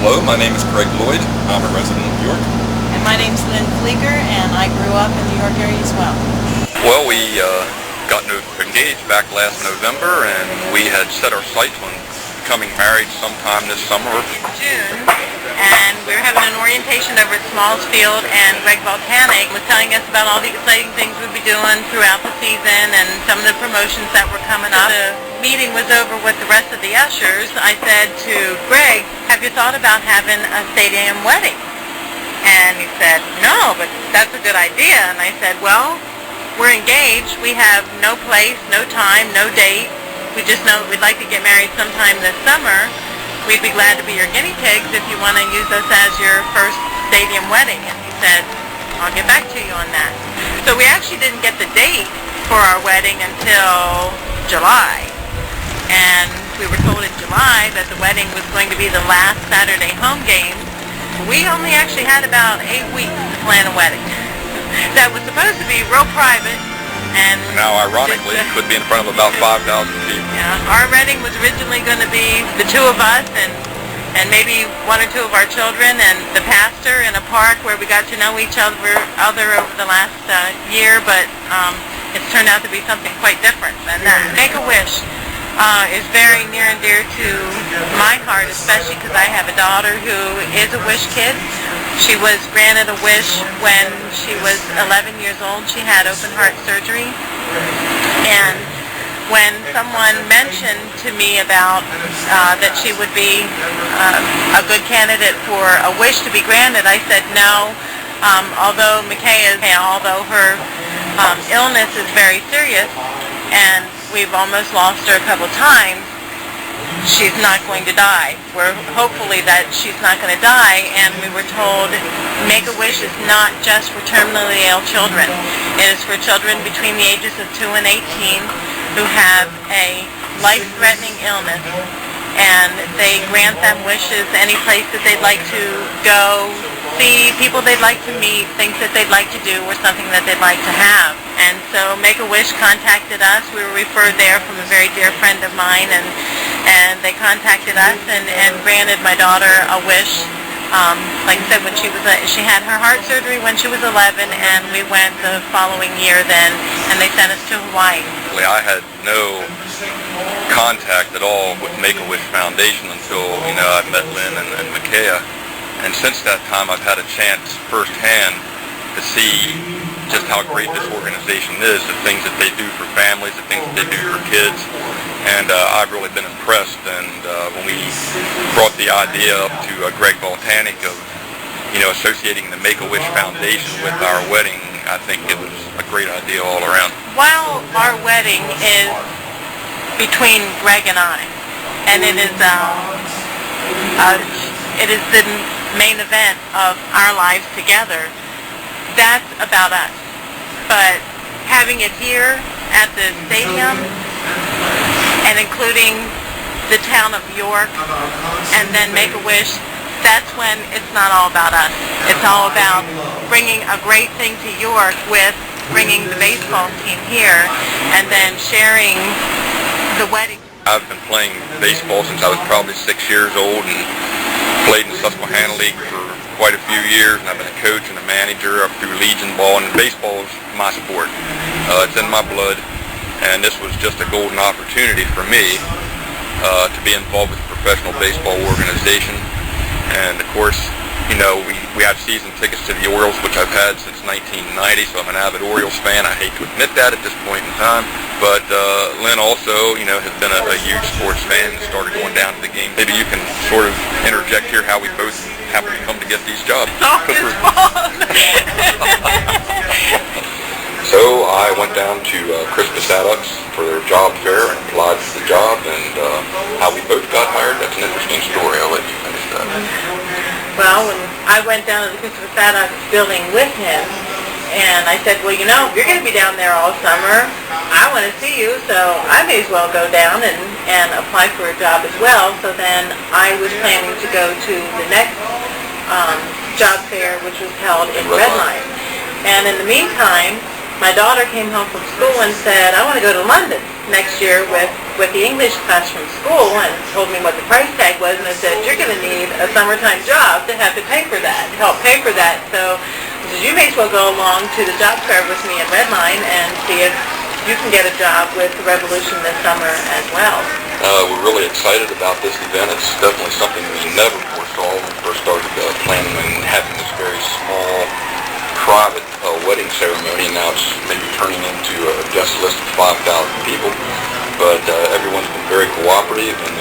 Hello, my name is Craig Lloyd. I'm a resident of New York. And my name's Lynn Fleeger, and I grew up in the New York area as well. Well, we got engaged back last November, and we had set our sights on becoming married sometime this summer. In June, and we were having an orientation over at Smalls Field, and Greg Voltanik was telling us about all the exciting things we'd be doing throughout the season and some of the promotions that were coming up. The meeting was over with the rest of the ushers. I said to Greg, have you thought about having a stadium wedding? And he said, no, but that's a good idea. And I said, well, we're engaged. We have no place, no time, no date. We just know that we'd like to get married sometime this summer. We'd be glad to be your guinea pigs if you want to use us as your first stadium wedding. And he said, I'll get back to you on that. So we actually didn't get the date for our wedding until July. And we were told in July that the wedding was going to be the last Saturday home game. We only actually had about 8 weeks to plan a wedding. That was supposed to be real private. And now, ironically, it could be in front of about 5,000 people. Yeah, our wedding was originally going to be the two of us and maybe one or two of our children and the pastor in a park where we got to know each other over the last year, but it's turned out to be something quite different than that. Make-A-Wish is very near and dear to my heart, especially because I have a daughter who is a Wish kid. She was granted a wish when she was 11 years old. She had open heart surgery. And when someone mentioned to me about that she would be a good candidate for a wish to be granted, I said no. Although although her illness is very serious and we've almost lost her a couple times, she's not going to die. We're hopefully that she's not going to die, and we were told Make-A-Wish is not just for terminally ill children. It is for children between the ages of 2 and 18 who have a life-threatening illness, and they grant them wishes, any place that they'd like to go, see people they'd like to meet, things that they'd like to do, or something that they'd like to have. And so Make-A-Wish contacted us. We were referred there from a very dear friend of mine, and they contacted us and granted my daughter a wish. Like I said, when she had her heart surgery when she was 11, and we went the following year then, and they sent us to Hawaii. I had no contact at all with Make-A-Wish Foundation until, I met Lynn and Micaiah. And since that time, I've had a chance firsthand to see just how great this organization is, the things that they do for families, the things that they do for kids. And I've really been impressed. And when we brought the idea up to Greg Voltanik of, associating the Make-A-Wish Foundation with our wedding, I think it was a great idea all around. While our wedding is between Greg and I, and it is the main event of our lives together, that's about us. But having it here at the stadium and including the town of York and then Make-A-Wish, that's when it's not all about us. It's all about bringing a great thing to York with bringing the baseball team here and then sharing the wedding. I've been playing baseball since I was probably 6 years old and played in the Susquehanna League for quite a few years, and I've been a coach and a manager up through Legion Ball, and baseball is my sport. It's in my blood, and this was just a golden opportunity for me to be involved with a professional baseball organization. And of course, we have season tickets to the Orioles, which I've had since 1990, so I'm an avid Orioles fan. I hate to admit that at this point in time. But Lynn also, has been a huge sports fan and started going down to the game. Maybe you can sort of interject here how we both happen to come to get these jobs. Oh, it's fun! So I went down to Chris Pasaduk's for their job fair and applied for the job, and how we both got hired, that's an interesting story. I'll let you finish that. Well, when I went down to the Christopher Sadduck's building with him, and I said, well, you're going to be down there all summer. I want to see you, so I may as well go down and apply for a job as well. So then I was planning to go to the next job fair, which was held in Redline. And in the meantime, my daughter came home from school and said, I want to go to London next year with with the English class from school and told me what the price tag was, and I said, you're going to need a summertime job to have to pay for that, to help pay for that. So I said, you may as well go along to the job fair with me at Redline and see if you can get a job with Revolution this summer as well. We're really excited about this event. It's definitely something we never foresaw when we first started planning and having this very small, private wedding ceremony, and now it's maybe turning into a guest list of 5,000 people. But everyone's been very cooperative, and